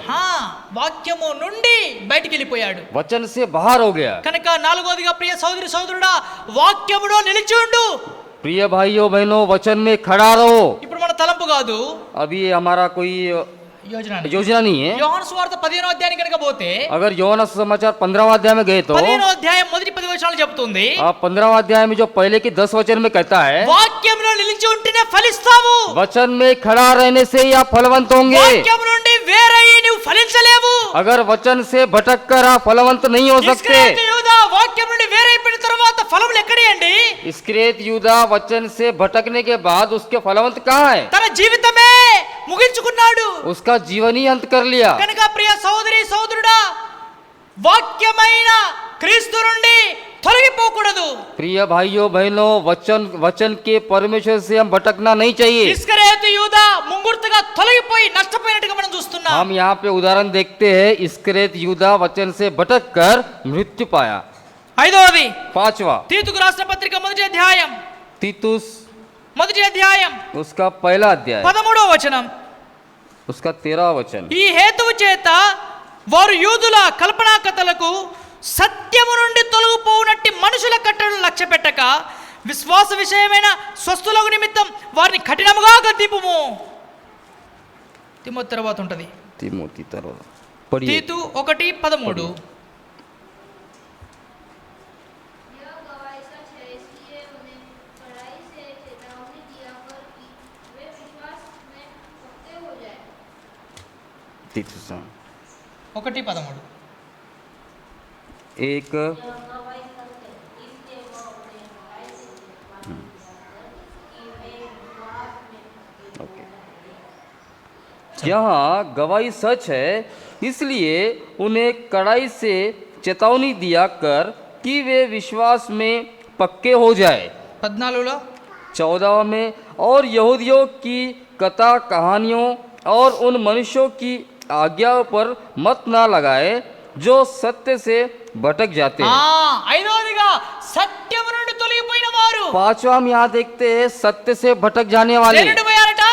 వాక్యము నుండి బయటికి వెళ్ళిపోయాడు. वचन से बाहर हो गया. కనుక నాలుగోదిగా ప్రియ సోదరి సోదరుడా వాక్యములో నిలిచి ఉండు. प्रिय भाइयों बहनों वचन में खड़ा रहो. ఇప్పుడు మన తలంపు కాదు, अभी हमारा कोई योजना नहीं है। యోహాను సువార్త 15వ అధ్యాయం కనుక పోతే अगर యోహాను समाचार 15वां अध्याय में गए तो 15వ అధ్యాయం మొదటి 10 వచనాలు చెప్తుంది, 15वां अध्याय में जो पहले की 10 वचन में कहता है, వాక్యంలో నిలిచి ఉంటేనే ఫలిస్తావు, वचन में खड़ा रहने से या फलवंत होंगे। వాక్యం నుండి వేరయ్యి నువ్వు ఫలించలేవు। अगर वचन से भटक कर आप फलवंत नहीं हो सकते। ఇస్కరియోతు యూదా వాక్యం నుండి వేరైపోయిన తర్వాత ఫలములు ఎక్కడియండి? इस्करियोत यूदा वचन से भटकने के बाद उसके फलवंत कहाँ है? తన జీవితమే ముగించుకున్నాడు। उसका जीवन ही अंत कर लिया। కనుక ప్రియ సహోదరి సహోదరుడా, వాక్యమైన క్రీస్తు నుండి తొలగిపోకూడదు। प्रिय भाइयों बहनों, वचन के परमेश्वर से हम भटकना नहीं चाहिए। ఇస్కరియోతు యూదా ముంగుర్తుగా తొలగిపోయి నష్టపోయినట్టుగా మనం చూస్తున్నాం। हम यहाँ पे उदाहरण देखते हैं, इस्करियोत यूदा वचन से भटक कर मृत्यु पाया। ఐదవది 5वां తీతుకు రాసిన పత్రిక మొదటి అధ్యాయం तीतुस మొదటి అధ్యాయం उसका पहला अध्याय 13వ వచనం, उसका 13वां वचन। ఈ హేతువు చేత వారు యూదుల కల్పనా కథలకు సత్యము నుండి తొలగిపోవునట్టి మనుషుల కట్టడలు లక్ష్య పెట్టక విశ్వాస విషయమైన స్వస్థులకు నిమిత్తం వారిని కఠినముగా గద్దింపుము। తిమోతి తర్వాత ఉంటది, तिमोथी तरह पढ़िए। తీతు 1:13। यह गवाही सच है, इसलिए उन्हें कड़ाई से चेतावनी दिया कर कि वे विश्वास में पक्के हो जाए। तीतुस 1:13। एक गवाही सच है, इसलिए वह उन्हें कड़ाई से चेतावनी दिया कर कि वे विश्वास में पक्के हो ओके। जाए। यहाँ गवाही सच है, इसलिए उन्हें कड़ाई से चेतावनी दिया कर कि वे विश्वास में पक्के हो जाए। 14లో 14 में, और यहूदियों की कथा कहानियों और उन मनुष्यों की आज्ञाओं पर मत ना लगाए जो सत्य से भटक जाते हैं। ఐదవదిగా సత్యము నుండి తొలగిపోయిన వారు 5वां हम यहाँ देखते हैं, सत्य से भटक जाने वाले దేనిండి పోయారట?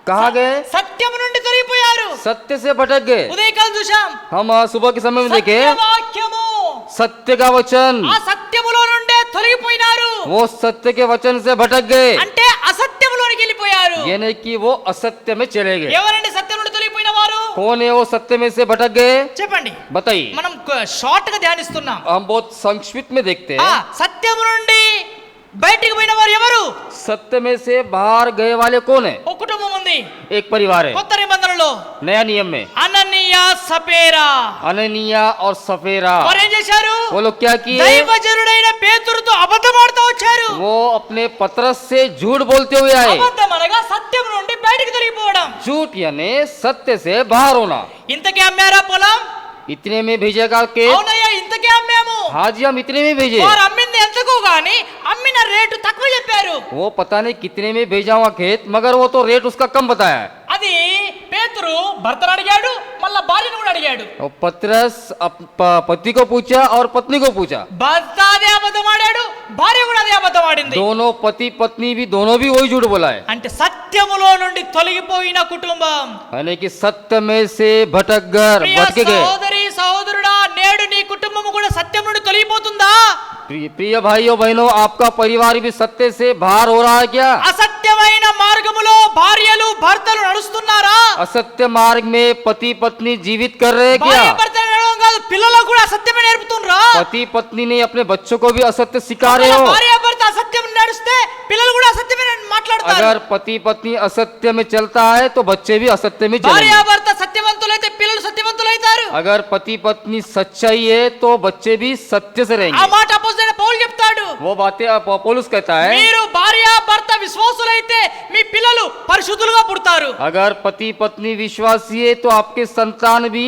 कहा गए? సత్యము నుండి తొలగిపోయారు। सत्य से भटक गए। ఉదయకాలం చూశాం, हम सुबह के समय में देखे వాక్యము सत्य का वचन, ఆ సత్యములో నుండే తొలగిపోయినారు, वो सत्य के वचन से भटक गए। అంటే అసత్యములోనికి వెళ్ళిపోయారు। ये नहीं कि वो असत्य में चले गए। ఎవరండి సత్యం నుండి తొలగిపోయిన వారు? कौन है वो सत्य में से भटक गए? చెప్పండి। बताइए। మనం షార్ట్ గా ధ్యానిస్తున్నాం। हम बहुत संक्षिप्त में देखते ఆ हैं, సత్యము నుండి బయటికి పోయిన వారు ఎవరు? सत्य में से बाहर गए वाले कौन है? ఒక కుటుంబం ఉంది एक परिवार है। కొత్త నిబంధనలో, नया नियम में అననీయ సపేరా अननिया और सफेरा, వారు ఏం చేశారు? वो लोग क्या किए? దైవజనుడైన పేతురుతో అబద్ధమాడుతూ వచ్చారు। वो अपने पतरस से झूठ बोलते हुए आए। అబద్ధం అనగా సత్యం నుండి బయటికి తొలగిపోవడం। झूठ यानी सत्य से बाहर होना। ఇంతకే అమ్మారా పొలం? इतने में भेजेगा के? అవునయ్యా, ఇంతకే అమ్మాము। हाँ जी, हम इतने में भेजे। వారు అమ్మింది ఎంతకు గాని అమ్మిన రేటు తక్కువ చెప్పారు। वो पता नहीं कितने में भेजा हुआ खेत, मगर वो तो रेट उसका कम बताया है। అది పేతురు భర్తను అడిగాడు, మళ్ళా భార్యను కూడా అడిగాడు। और पतरस पति को पूछा और पत्नी को पूछा। భర్త అదే అబద్ధం ఆడాడు, భార్య కూడా అదే అబద్ధం ఆడింది। दोनों पति पत्नी भी दोनों भी वही झूठ बोला है। అంటే సత్యములో నుండి తొలగిపోయిన కుటుంబం। यानी कि सत्य में से भटक ప్రియ भटक गए। సహోదరి సహోదరుడా, నేడు నీ కుటుంబము కూడా సత్యం నుండి తొలగిపోతుందా? प्रिय भाइयों बहनों, आपका परिवार भी सत्य से बाहर हो रहा है क्या? అసత్యమైన మార్గములో భార్యలు భర్తలు నడుస్తున్నారా? असत्य मार्ग में पति पत्नी जीवित कर रहे हैं భార్య क्या? భర్తలు నడవడం కాదు, పిల్లలకు కూడా అసత్యమే నేర్పుతుండ్రా? पति पत्नी ने अपने बच्चों को भी असत्य सिखा रहे हो? భార్య భర్త అసత్యం నడిస్తే పిల్లలు కూడా అసత్యమే మాట్లాడతారు। अगर पति पत्नी असत्य में चलता है तो बच्चे भी असत्य में భార్య चलेंगे। భర్త సత్యవంతులైతే పిల్లలు సత్యవంతులైతారు। अगर पति पत्नी सच्चाई है तो बच्चे भी सत्य से ఆ रहेंगे। మాట అపోస్తలుడైన పౌలు చెప్తాడు, वो बातें पौलुस कहता है, మీరు భార్య భర్త విశ్వాసులైతే మీ పిల్లలు పరిశుద్ధులుగా పుడతారు। अगर पति पत्नी विश्वासी है तो आपके संतान भी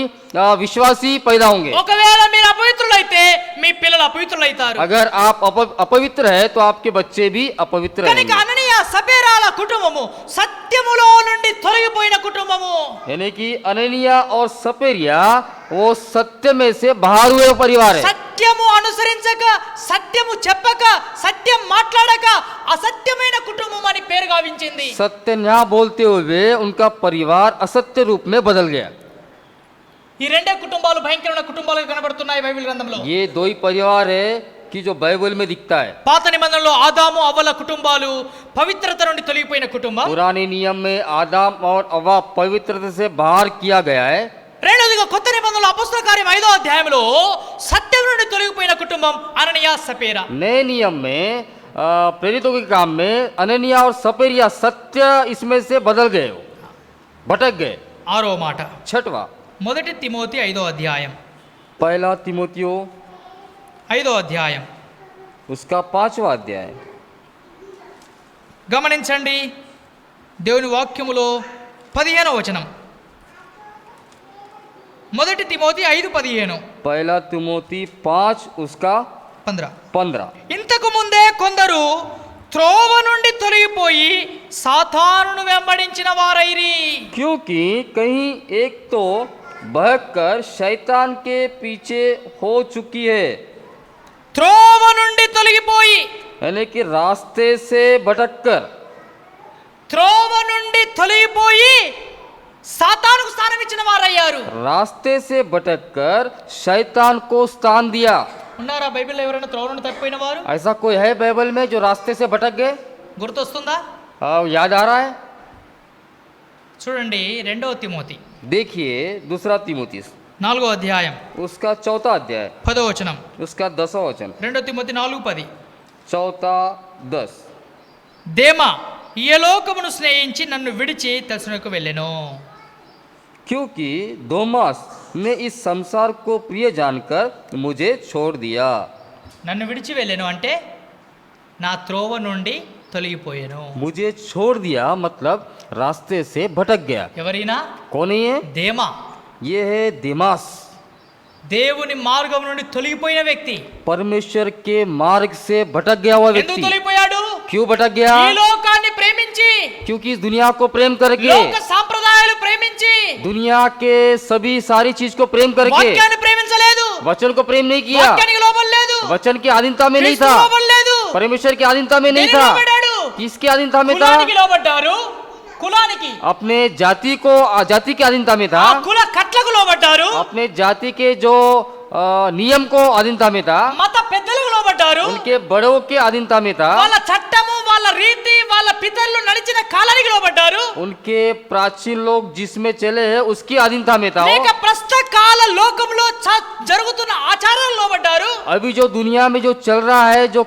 विश्वासी पैदा होंगे। ఒకవేళ మీరు అపవిత్రులైతే మీ పిల్లలు అపవిత్రులైతారు। अगर आप अपवित्र है तो आपके बच्चे भी अपवित्र కనుక रहेंगे। అననీయ సపేరాల కుటుంబము సత్యములో నుండి తొలగిపోయిన కుటుంబము। यानी कि अननिया और सपेरिया वो सत्य में से बाहर हुए परिवार है। సత్యము అనుసరించక, సత్యము చెప్పక, సత్యం మాట్లాడక అసత్యమైన కుటుంబం అని పేరు గావించింది। सत्य न बोलते हुए उनका परिवार असत्य रूप में बदल गया। ఈ రెండే కుటుంబాలు భయంకరమైన కుటుంబాలుగా కనబడుతున్నాయి బైబిల్ గ్రంథంలో। ये दो ही परिवार है कि जो बाइबल में दिखता है। పాత నిబంధనలో ఆదాము అవ్వల కుటుంబాలు పవిత్రత నుండి తొలగిపోయిన కుటుంబం. पुराने नियम में आदम और हव्वा पवित्रता से बाहर किया गया है। రెండవదిగా కొత్త నిబంధనలో అపొస్తలుల కార్యం 5వ అధ్యాయంలో సత్యం నుండి తొలగిపోయిన కుటుంబం అననీయ సపేరా. नए नियम में प्रेरितों के काम में अननिया और सपेरिया सत्य इसमें से बदल गए, भटक गए। 6వ మాట छठवा, మొదటి తిమోతి 5వ అధ్యాయం पहला तिमोथियो 5వ అధ్యాయం उसका 5वां अध्याय। గమనించండి దేవుని వాక్యములో 15వ వచనం. మొదటి తిమోతి 5:15. पहला तिमोथी 5 उसका 15। ఇంతకు ముందే కొందరు త్రోవ నుండి తొలగిపోయి సాతానును వెంబడించిన వారైరి. क्योंकि कहीं एक तो बहकर शैतान के पीछे हो चुकी है, త్రోవ నుండి తొలగిపోయి, यानी कि रास्ते से भटककर, త్రోవ నుండి తొలగిపోయి సాతానుకు స్థానం ఇచ్చిన వారయ్యారు. रास्ते से भटककर शैतान को स्थान दिया। ఉన్నారా బైబిల్లో ఎవరైనా త్రోవ నుండి తప్పిపోయిన వారు? ऐसा कोई है बाइबल में जो रास्ते से भटक गए? గుర్తొస్తుందా? याद आ रहा है? చూడండి 2వ తిమోతి देखिए दूसरा तिमोथी 4వ అధ్యాయం उसका 4वां अध्याय 10వ వచనం. उसका 10वां वचन। 2వ తిమోతి 4:10. 4:10। దేమా ఈ లోకమును స్నేహించి నన్ను విడిచి తెసలోనికకు వెళ్ళెను. क्योंकि दोमास ने इस संसार को प्रिय जानकर मुझे छोड़ दिया। నన్ను విడిచి వెళ్ళెను అంటే నా త్రోవ నుండి తొలగిపోయాను. मुझे छोड़ दिया मतलब रास्ते से भटक गया। ఎవరైనా कौन है ये? దేమా ये है दिमास, దేవుని మార్గం నుండి తొలగిపోయిన వ్యక్తి. परमेश्वर के मार्ग से भटक गया हुआ ఎందుకు व्यक्ति। తొలగిపోయాడు? क्यों भटक गया? ఈ లోకాన్ని ప్రేమించి, क्योंकि इस दुनिया को प्रेम करके, లోక సాంప్రదాయాలు ప్రేమించి, दुनिया के सभी सारी चीज को प्रेम करके వాక్యాన్ని ప్రేమించలేదు, वचन को प्रेम नहीं किया। వాక్యానికి లోబడలేదు, वचन की अधीनता में नहीं था, క్రీస్తుకు లోబడలేదు. परमेश्वर की अधीनता में नहीं దేనికి था। లోబడ్డాడు? किसकी अधीनता में था? కులానికి లోబడ్డారు. కులానికి, अपने जाति को जाति की अधीनता में था। ఆ కుల కట్లకు లోబడ్డారు. अपने जाति के जो नियम को अधीनता में था। మత పెద్దలకు లోబడ్డారు. उनके बड़ों के अधीनता में था। వాళ్ళ చట్టము, వాళ్ళ రీతి, వాళ్ళ పితరులు నడిచిన కాలానికి లోబడ్డారు. उनके प्राचीन लोग जिसमें चले हैं उसकी अधीनता में था। లేక ప్రస్తుత కాల లోకంలో జరుగుతున్న ఆచారాలు లోబడ్డారు. अभी जो दुनिया में जो चल रहा है जो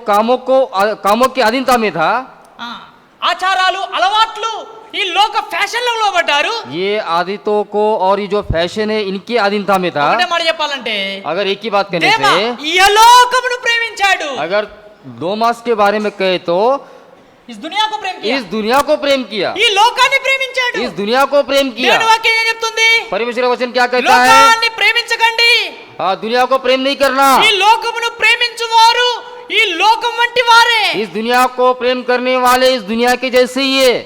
कामों की अधीनता में था। ఆచారాలు, అలవాట్లు, ఈ లోక ఫ్యాషన్లకు లోబడ్డారు. ये आदतों को और ये जो फैशन है इनकी अधीनता में था। ఒకటే మాట చెప్పాలంటే अगर एक ही बात करने దేమా से, ఈ లోకమును ప్రేమించాడు. अगर दोमास के बारे में कहे तो इस दुनिया को प्रेम किया, इस दुनिया को प्रेम किया, ఈ లోకాన్ని ప్రేమించాడు. इस दुनिया को प्रेम किया। దేవుని వాక్యం ఏం చెప్తుంది? परमेश्वर का वचन क्या कहता है? లోకాన్ని ప్రేమించకండి, दुनिया को प्रेम नहीं करना। ఈ లోకమును ప్రేమించువారు ఈ లోకం వంటి వారే. इस दुनिया को प्रेम करने वाले इस दुनिया के जैसे ही है।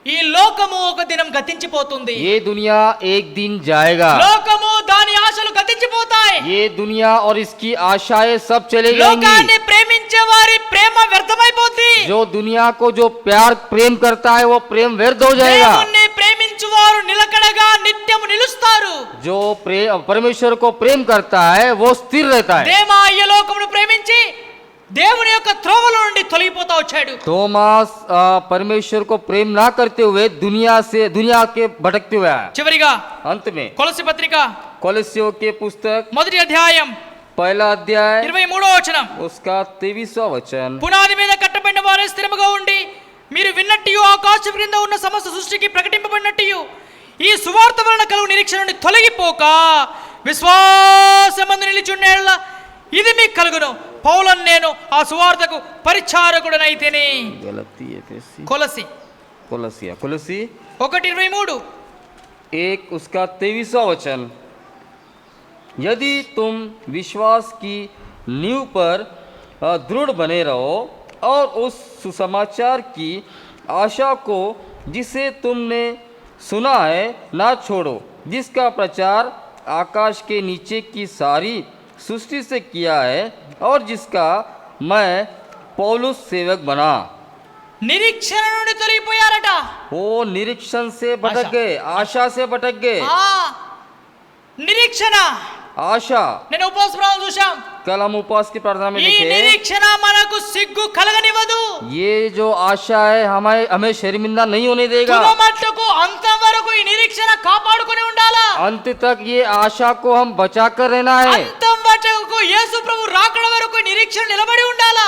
ఈ లోకము ఒక దినం గతించిపోతుంది. ये दुनिया एक दिन जाएगा। లోకము దాని ఆశలు గతించిపోతాయి. ये दुनिया और इसकी आशाएं सब चले जाएंगी। లోకాన్ని ప్రేమించే వారి ప్రేమ వ్యర్థమైపోతుంది. जो दुनिया को जो प्यार प्रेम करता है वो प्रेम व्यर्थ हो जाएगा। దేవుణ్ణి ప్రేమించువారు నిలకడగా నిత్యము నిలుస్తారు. जो परमेश्वर को प्रेम करता है वो स्थिर रहता है। దేమా ఈ లోకమును ప్రేమించి దేవుని యొక్క త్రోవలో నుండి తొలగిపోతా వచ్చాడు. थोमास परमेश्वर को प्रेम ना करते हुए दुनिया के भटकते हुए आया। చివరిగా अंत में కొలస్సీ పత్రిక कोलोस्सियों के पुस्तक మొదటి అధ్యాయం पहला अध्याय 23వ వచనం. उसका 23वां वचन। పునాది మీద కట్టబడిన వారే స్థిరముగా ఉండి మీరు విన్నట్టు ఆకాశం క్రింద ఉన్న సమస్త సృష్టికి ప్రకటింపబడినట్టు ఈ సువార్త వలన కలుగు నిరీక్షణ నుండి తొలగిపోక విశ్వాసమందు నిలిచుండేళ్ళ ఇది మీకు కలుగును. పౌలను నేను ఆ సువార్తకు పరిచారకుడనైతేనే. కొలసి कोलोस्सिया 1:23. 1 उसका 23वां वचन। यदि तुम विश्वास की नींव पर दृढ़ बने रहो और उस सुसमाचार की आशा को जिसे तुमने सुना है ना छोड़ो, जिसका प्रचार आकाश के नीचे की सारी सृष्टि से किया है और जिसका मैं पौलुस सेवक बना। నిరీక్షణ నుండి తొలగిపోయారట. वो निरीक्षण से भटक गए, आशा से भटक गए। నిరీక్షణ आशा। నేను ఉపవాస ప్రార్థన చూశాం. कल हम उपवास की प्रार्थना में ఈ देखे నిరీక్షణ మనకు సిగ్గు కలగనివ్వదు. ये जो आशा है हमें शर्मिंदा नहीं होने देगा। తుదమట్టుకు అంతవరకు ఈ నిరీక్షణ కాపాడుకొని ఉండాలా. अंत तक ये आशा को हम बचा कर रहना है। అంతం మట్టుకు యేసు ప్రభు రాకడ వరకు ఈ నిరీక్షణ నిలబడి ఉండాలా.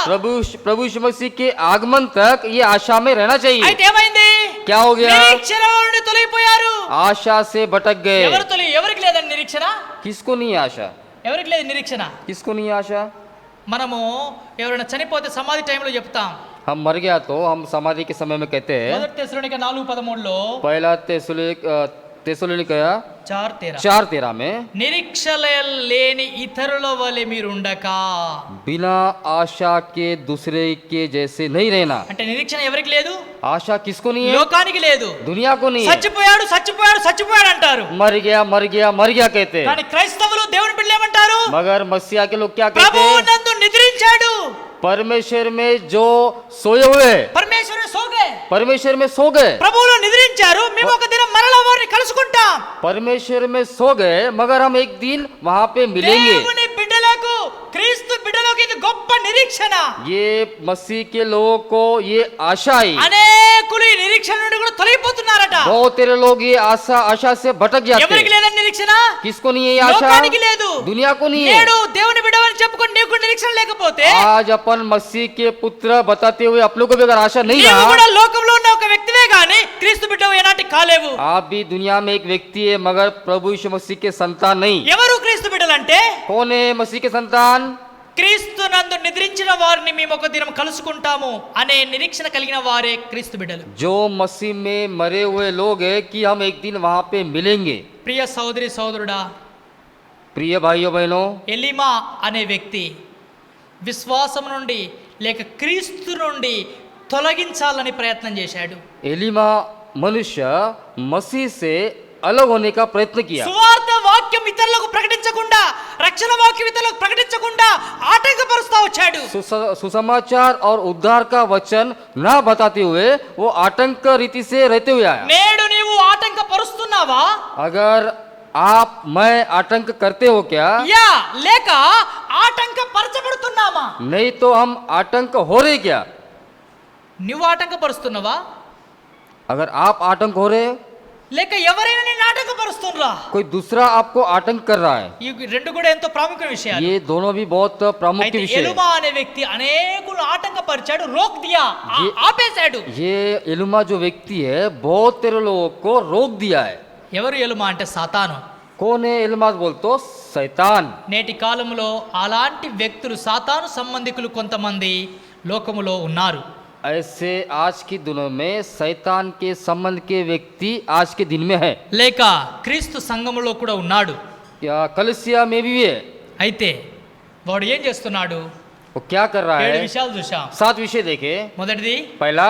प्रभु यीशु मसीह के आगमन तक ये आशा में रहना चाहिए। అయితే ఏమైంది? क्या हो गया? నిరీక్షణ నుండి తొలగిపోయారు. आशा से भटक गए। ఎవరికి లేదండి నిరీక్షణ? किसको नहीं है आशा? ఎవరికి లేదు నిరీక్షణ? किसको नहीं है आशा? మనము ఎవరైనా చనిపోతే సమాధి టైంలో చెప్తాం. हम मर गया तो हम समाधि के समय में कहते हैं, మొదటి తెస్సలోనిక 4:13లో पहला तेसलोनिकया 4:13 में, నిరీక్షణ లేని ఇతరుల వలె మీరు ఉండక. बिना आशा के दूसरे के जैसे नहीं रहना। అంటే నిరీక్షణ ఎవరికి లేదు? आशा किसको नहीं है? లోకానికి లేదు. दुनिया को नहीं है। చచ్చిపోయాడు చచ్చిపోయాడు చచ్చిపోయాడు అంటారు. मर गया मर गया मर गया कहते हैं। కానీ క్రైస్తవులు దేవుని బిడ్డలు ఏమంటారు? मगर मसीहा के लोग क्या कहते ప్రభువు हैं? నందు నిద్రించాడు. परमेश्वर में जो सोए हुए, పరమేశ్వరుడు సోగే. परमेश्वर में सो गए। ప్రభువులో నిద్రించారు. మేము ఒక దినం మరలా వారిని కలుసుకుంటాం. परमेश्वर में सो गए मगर हम एक दिन वहां पे मिलेंगे। దేవుని బిడ్డలకు క్రీస్తు బిడ్డలకు ఇది గొప్ప నిరీక్షణ. ये मसीह के लोगों को ये आशा है। అనేకులు ఈ నిరీక్షణ నుండి కూడా తొలగిపోతున్నారట. बहुत तेरे लोग ये आशा से भटक जाते ఎవరికి हैं। లేదని నిరీక్షణ? किसको नहीं है ये आशा? లోకానికి లేదు. दुनिया को नहीं है। నేడు దేవుని బిడ్డవని చెప్పుకొని నీకు నిరీక్షణ లేకపోతే आज अपन मसीह के पुत्र बताते हुए आप लोगों को भी अगर आशा नहीं నీవు रहा, కూడా లోకంలో ఉన్న ఒక వ్యక్తివే గాని క్రీస్తు బిడ్డవు ఏనాటి కాలేవు. आप भी दुनिया में एक व्यक्ति है मगर प्रभु यीशु मसीह के संतान नहीं। ఎవరు క్రీస్తు బిడ్డలంటే? कौन है मसीह के संतान? క్రీస్తు నందు నిద్రించిన వారిని మేము ఒక దినం కలుసుకుంటాము అనే నిరీక్షణ కలిగిన వారే క్రీస్తు బిడ్డలు. जो मसीह में मरे हुए लोग हैं कि हम एक दिन वहां पे मिलेंगे। ప్రియ సోదరి సోదరుడా, प्रिय भाइयों बहनों, ఎలీమా అనే వ్యక్తి విశ్వాసం నుండి లేక క్రీస్తు నుండి తొలగించాలని ప్రయత్నం చేశాడు. एलिमा मनुष्य मसीह से अलग होने का प्रयत्न किया। సువార్త వాక్యం ఇతరులకు ప్రకటించకుండా, రక్షణ వాక్యం ఇతరులకు ప్రకటించకుండా ఆటంకపరుస్తా వచ్చాడు. सुसमाचार और उद्धार का वचन ना बताते हुए वो आतंक रीति से रहते हुए आया। నేడు నీవు ఆటంకపరుస్తున్నావా? अगर आप मैं आतंक करते हो क्या? యా లేక ఆటంకపరచబడుతున్నామా? नहीं तो हम आतंक हो रहे क्या? నువ్వు ఆటంకపరుస్తున్నావా? अगर आप आतंक हो रहे, లేక ఎవరైనా నిన్ను ఆటంకపరుస్తున్నా? कोई दूसरा आपको आतंक कर रहा है। ఈ రెండు కూడా ఎంతో ప్రాముఖ్యమైన విషయాలు. ये दोनों भी बहुत प्रामुख्य అయితే विषय ఎలుమా है। అనే వ్యక్తి అనేకులు ఆటంకపరిచాడు, రోక్ దియా, ఆపేశాడు. ये एलुमा जो व्यक्ति है बहुत तेरे लोगों को रोक दिया है। ఎవరు ఎలుమా అంటే సాతాను. कौन है एलुमा? बोल तो शैतान। నేటి కాలంలో అలాంటి వ్యక్తులు సాతాను సంబంధికులు కొంతమంది లోకములో ఉన్నారు. ऐसे आज के दिनों में शैतान के संबंध के व्यक्ति आज के दिन में है, లేక క్రీస్తు సంఘములో కూడా ఉన్నాడు. या कलिसिया में भी है। అయితే వాడు ఏం చేస్తున్నాడు? वो क्या कर रहा 7 है? విషయాలు చూసాం. 7 विषय देखे। మొదటిది पहला,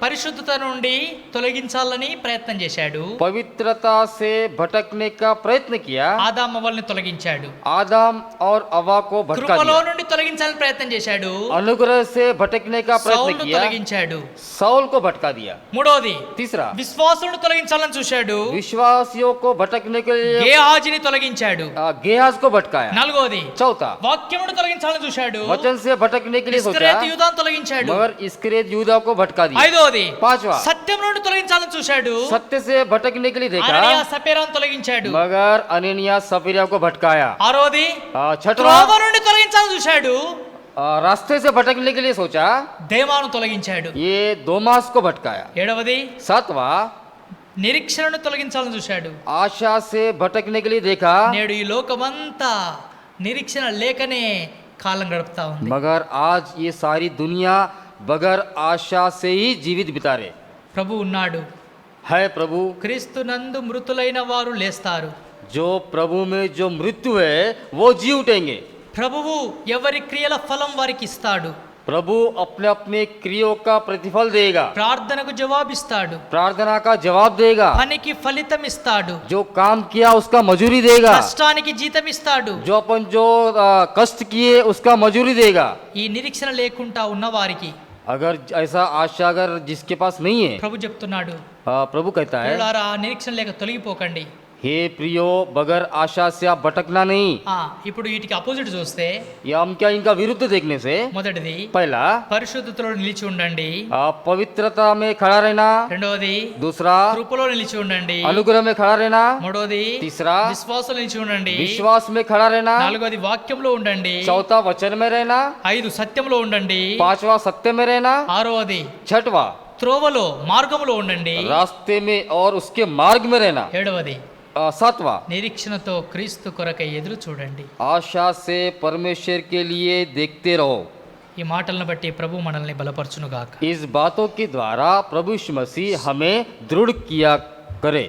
పరిశుద్ధత నుండి తొలగించాలని ప్రయత్నం చేశాడు. पवित्रता से भटकने का प्रयत्न किया। ఆదాము అవ్వల్ని తొలగించాడు. आदम और अव्वा को भटका కృపలో दिया। నుండి తొలగించాలని ప్రయత్నం చేశాడు. अनुग्रह से भटकने का प्रयत्न సౌలును किया। తొలగించాడు. साउल को भटका दिया। మూడోది तीसरा, విశ్వాసులను తొలగించాలని చూశాడు. विश्वासियों को भटकने के लिए గేహాజిని తొలగించాడు. गेहाज को भटकाया। నాలుగోది चौथा, వాక్యమును తొలగించాలని చూశాడు. वचन से भटकने के लिए सोचा ఇస్కరియోతు యూదాను తొలగించాడు. मगर इस्करियोत यूदा को भटका दिया। ఐదోది पांचवा, సత్యం నుండి తొలగించాలని చూశాడు. सत्य से भटकने के लिए అననీయ देखा సపేరాను తొలగించాడు. मगर अननिया सफीरिया को भटकाया। ఆరోది छठवा, త్రోవ నుండి తొలగించాలని చూశాడు. रास्ते से भटकने के लिए सोचा, దేమాను తొలగించాడు. ये दोमास को भटकाया। ఏడవది सातवा, నిరీక్షణను తొలగించాలని చూశాడు. आशा से भटकने के लिए देखा నేడు ఈ లోకమంతా నిరీక్షణ లేకనే కాలం గడుపుతా ఉంది. मगर आज ये सारी दुनिया बगैर आशा से ही जीवित बिता रहे ప్రభు ఉన్నాడు. है। प्रभु, క్రీస్తు నందు మృతులైన వారు లేస్తారు. जो प्रभु में जो मृत्यु है वो जी उठेंगे। ప్రభువు ఎవరి క్రియల ఫలం వారికి ఇస్తాడు. प्रभु अपने अपने क्रियों का प्रतिफल देगा, ప్రార్థనకు జవాబిస్తాడు. प्रार्थना का जवाब देगा, పనికి ఫలితం ఇస్తాడు. जो काम किया उसका मजूरी देगा, కష్టానికి జీతం ఇస్తాడు. जो अपन जो कष्ट किए उसका मजूरी देगा। ఈ నిరీక్షణ లేకుండా ఉన్న వారికి अगर ऐसा आशा अगर जिसके पास नहीं है, ప్రభు చెప్తున్నాడు, प्रभु कहता है, పిల్లలారా, నిరీక్షణ లేక తొలగిపోకండి. हे प्रियो, बगैर आशा से आप भटकना नहीं। ఇప్పుడు వీటికి అపోజిట్ చూస్తే या हम क्या इनका विरुद्ध देखने से, మొదటిది पहला పరిశుద్ధతలో నిలిచి ఉండండి, पवित्रता में खड़ा रहना, రెండవది दूसरा కృపలో నిలిచి ఉండండి, अनुग्रह में खड़ा रहना, మూడవది तीसरा విశ్వాసంలో నిలిచి ఉండండి, विश्वास में खड़ा रहना, నాలుగవది వాక్యంలో ఉండండి, चौथा वचन में रहना, ఐదు సత్యంలో ఉండండి, पांचवा सत्य में रहना, ఆరవది छठवा త్రోవలో మార్గములో ఉండండి, रास्ते में और उसके मार्ग में रहना, ఏడవది सातवां నిరీక్షణతో క్రీస్తు కొరకై ఎదురు చూడండి. आशा से परमेश्वर के लिए देखते रहो। ఈ మాటలను బట్టి ప్రభు మనల్ని బలపరచును గాక. इस बातों के द्वारा प्रभु यीशु मसीह हमें दृढ़ किया करे।